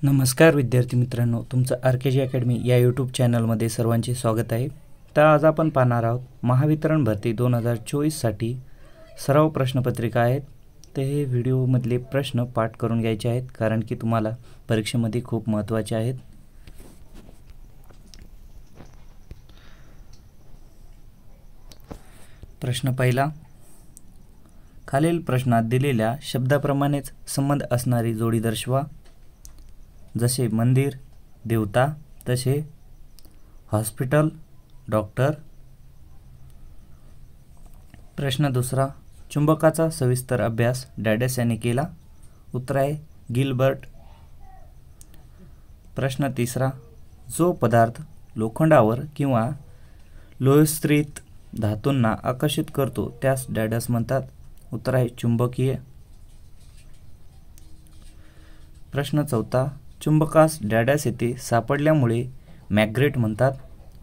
नमस्कार विद्यार्थी मित्रांनो, तुमचं RKG अकॅडमी या यूट्यूब चॅनलमध्ये सर्वांचे स्वागत आहे। तर आज आपण पाहणार आहोत महावितरण भरती 2024साठी सराव प्रश्नपत्रिका आहेत। ते हे व्हिडिओमधले प्रश्न पाठ करून घ्यायचे आहेत, कारण की तुम्हाला परीक्षेमध्ये खूप महत्त्वाचे आहेत। प्रश्न पहिला, खालील प्रश्नात दिलेल्या शब्दाप्रमाणेच संबंध असणारी जोडी दर्शवा। जसे मंदिर, देवता, तसे हॉस्पिटल, डॉक्टर। प्रश्न दुसरा, चुंबकाचा सविस्तर अभ्यास डॅडस यांनी केला। उत्तर आहे गिलबर्ट। प्रश्न तिसरा, जो पदार्थ लोखंडावर किंवा लोहस्त्रित धातूंना आकर्षित करतो त्यास डॅडस म्हणतात। उत्तर आहे चुंबकीय। प्रश्न चौथा, चुंबकास डॅडस येथे सापडल्यामुळे मॅग्नेट म्हणतात।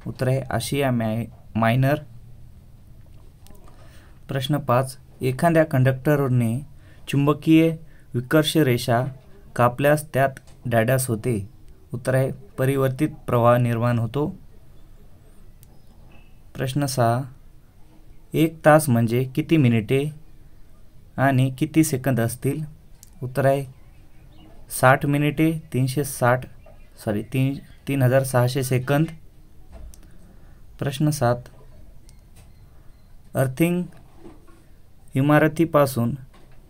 उत्तर आहे आशिया मायनर। प्रश्न 5, एखाद्या कंडक्टरने चुंबकीय विकर्ष रेषा कापल्यास त्यात डॅडस होते। उत्तर आहे परिवर्तित प्रवाह निर्माण होतो। प्रश्न 6, 1 तास म्हणजे किती मिनिटे आणि किती सेकंद असतील? उत्तर आहे 60 मिनिटे 3600 सेकंद। प्रश्न 7, अर्थिंग इमारतीपासून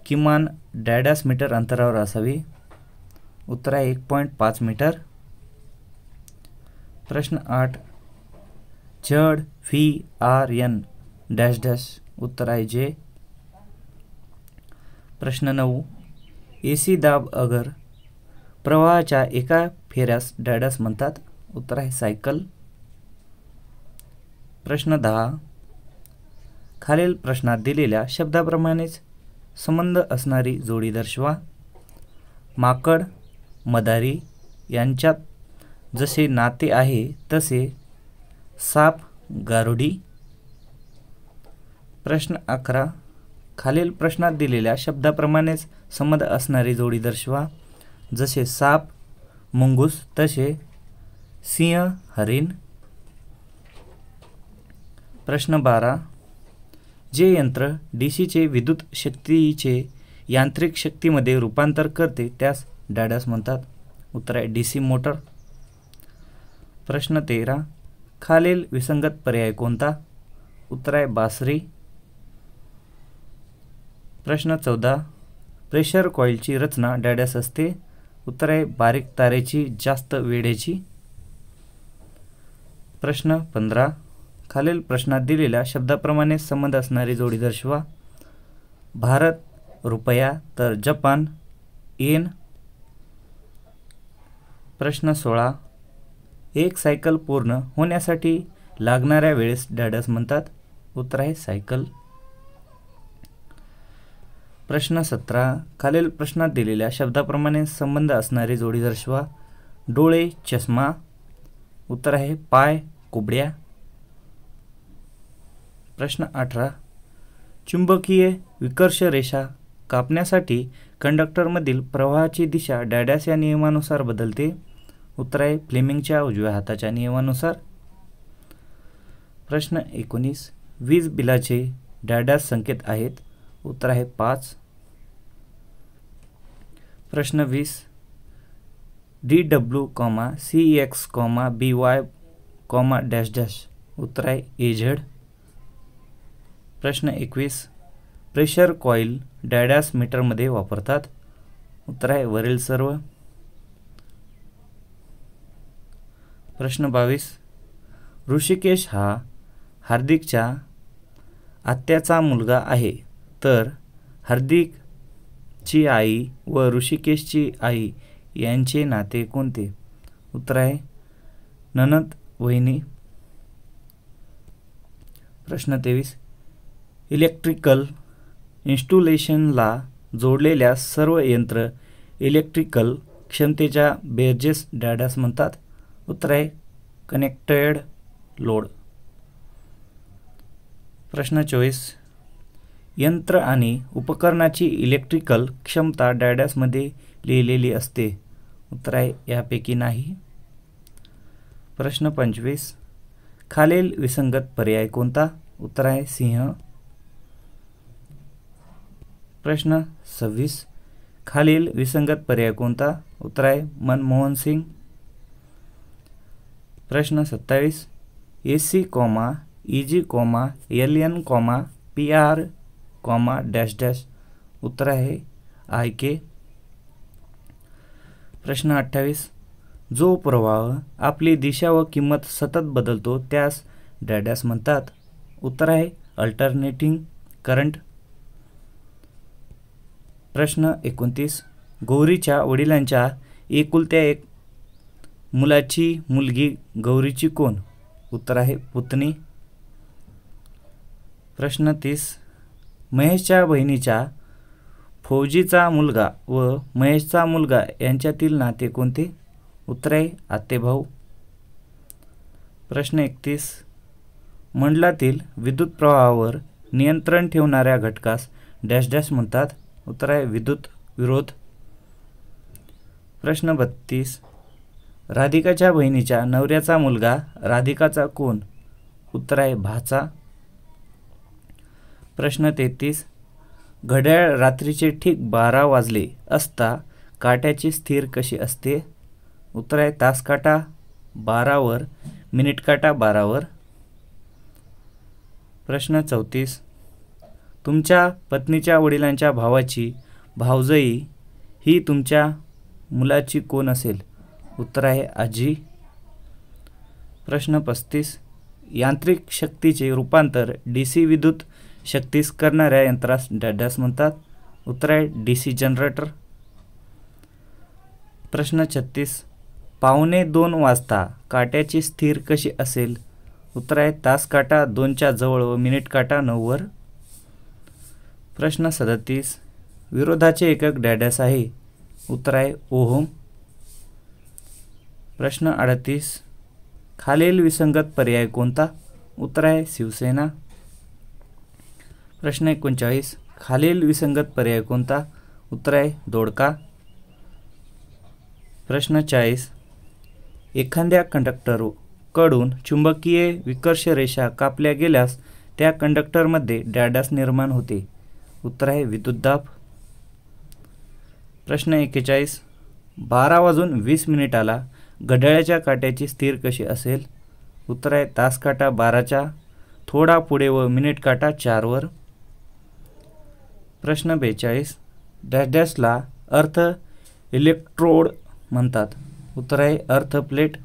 किमान डॅडस मीटर अंतरावर असावी। उत्तर आहे 1.5 मीटर। प्रश्न 8, ZVRN डॅश डॅश। उत्तर आहे जे। प्रश्न 9, AC दाब अगर प्रवाहाच्या एका फेऱ्यास डॅडस म्हणतात। उत्तर आहे सायकल। प्रश्न 10, खालील प्रश्नात दिलेल्या शब्दाप्रमाणेच संबंध असणारी जोडी दर्शवा। माकड, मदारी यांच्यात जसे नाते आहे तसे साप, गारुडी। प्रश्न 11, खालील प्रश्नात दिलेल्या शब्दाप्रमाणेच संबंध असणारी जोडी दर्शवा। जसे साप, मुंगूस, तसे सिंह, हरिण। प्रश्न 12, जे यंत्र डीसीचे विद्युत शक्तीचे यांत्रिक शक्तीमध्ये रूपांतर करते त्यास डॅडस म्हणतात। उत्तर आहे डीसी मोटर। प्रश्न 13, खालील विसंगत पर्याय कोणता? उत्तर आहे बासरी। प्रश्न 14, प्रेशर कॉइलची रचना डॅडस असते। उत्तर आहे बारीक तारेची, जास्त वेढेची। प्रश्न 15, खालील प्रश्नात दिलेल्या शब्दाप्रमाणे संबंध असणारी जोडी दर्शवा। भारत रुपया तर जपान येन। प्रश्न 16, एक सायकल पूर्ण होण्यासाठी लागणाऱ्या वेळेस डॅडस म्हणतात। उत्तर आहे सायकल। प्रश्न 17, खालील प्रश्नात दिलेल्या शब्दाप्रमाणे संबंध असणारी जोडी दर्शवा। डोळे, चष्मा। उत्तर आहे पाय, कुबड्या। प्रश्न 18, चुंबकीय विकर्ष रेषा कापण्यासाठी कंडक्टरमधील प्रवाहाची दिशा डॅडस या नियमानुसार बदलते। उत्तर आहे फ्लेमिंगच्या उजव्या हाताच्या नियमानुसार। प्रश्न 19, वीज बिलाचे डॅडस संकेत आहेत। उत्तर आहे 5। प्रश्न 20, DW, CX, BY, dash dash. उत्तर आहे AZ। प्रश्न 21, प्रेशर कॉइल डॅडस मीटरमध्ये वापरतात। उत्तर आहे वरील सर्व। प्रश्न 22, ऋषिकेश हा हार्दिकच्या आत्याचा मुलगा आहे, तर हार्दिकची आई व ऋषिकेशची आई यांचे नाते कोणते? उत्तर आहे नणंद वहिनी। प्रश्न 23, इलेक्ट्रिकल इन्स्टॉलेशनला जोडलेल्या सर्व यंत्र इलेक्ट्रिकल क्षमतेच्या बेरजेस डॅडस म्हणतात। उत्तर आहे कनेक्टेड लोड। प्रश्न 24, यंत्र आणि उपकरणाची इलेक्ट्रिकल क्षमता डॅडसमध्ये लिहिलेली असते। उत्तर आहे यापैकी नाही. प्रश्न 25. खालील विसंगत पर्याय कोणता? उत्तर आहे सिंह. प्रश्न 26. खालील विसंगत पर्याय कोणता? उत्तर आहे मनमोहन सिंग. प्रश्न 27. AC, EG, LN, PR, dash dash. उत्तर आहे IK. प्रश्न 28. जो प्रवाह आपली दिशा व किंमत सतत बदलतो त्यास डॅश म्हणतात. उत्तर आहे अल्टरनेटिंग करंट. प्रश्न 29. गौरीच्या वडिलांच्या एकुलत्या एक मुलाची मुलगी गौरीची कोण? उत्तर आहे पुतणी. प्रश्न 30. महेशच्या बहिणीच्या फौजीचा मुलगा व महेशचा मुलगा यांच्यातील नाते कोणते? उत्तर आहे आतेभाऊ. प्रश्न 31. मंडलातील विद्युत प्रवाहावर नियंत्रण ठेवणाऱ्या घटकास डॅश डॅश म्हणतात. उत्तर आहे विद्युत विरोध. प्रश्न 32. राधिकाच्या बहिणीच्या नवऱ्याचा मुलगा राधिकाचा कोण? उत्तर आहे भाचा. प्रश्न 33. घड्याळ रात्रीचे ठीक 12 वाजले असता काट्याची स्थिर कशी असते? उत्तर आहे तासकाटा 12वर, मिनिटकाटा 12वर. प्रश्न 34. तुमच्या पत्नीच्या वडिलांच्या भावाची भावजई ही तुमच्या मुलाची कोण असेल? उत्तर आहे आजी. प्रश्न 35. यांत्रिक शक्तीचे रूपांतर DC विद्युत शक्तीस करणाऱ्या यंत्रास डॅश म्हणतात. उत्तर आहे DC जनरेटर. प्रश्न 36. 1:45 वाजता काट्याची स्थिर कशी असेल? उत्तर आहे तासकाटा 2च्या जवळ व मिनिटकाटा 9वर. प्रश्न 37. विरोधाचे एकक डॅश आहे. उत्तर आहे ओहम. प्रश्न 38. खालील विसंगत पर्याय कोणता? उत्तर आहे शिवसेना. प्रश्न 39. खालील विसंगत पर्याय कोणता? उत्तर आहे दोडका. प्रश्न 40. एखाद्या कंडक्टरकडून चुंबकीय विकर्ष रेषा कापल्या गेल्यास त्या कंडक्टरमध्ये डॅश निर्माण होते. उत्तर आहे विद्युतदाब. प्रश्न 41. 12:20 घड्याळाच्या काट्याची स्थिर कशी असेल? उत्तर आहे तासकाटा 12च्या थोडा पुढे व मिनिटकाटा 4वर. प्रश्न 42. डॅशला अर्थ इलेक्ट्रोड म्हणतात. उत्तर आहे अर्थ प्लेट.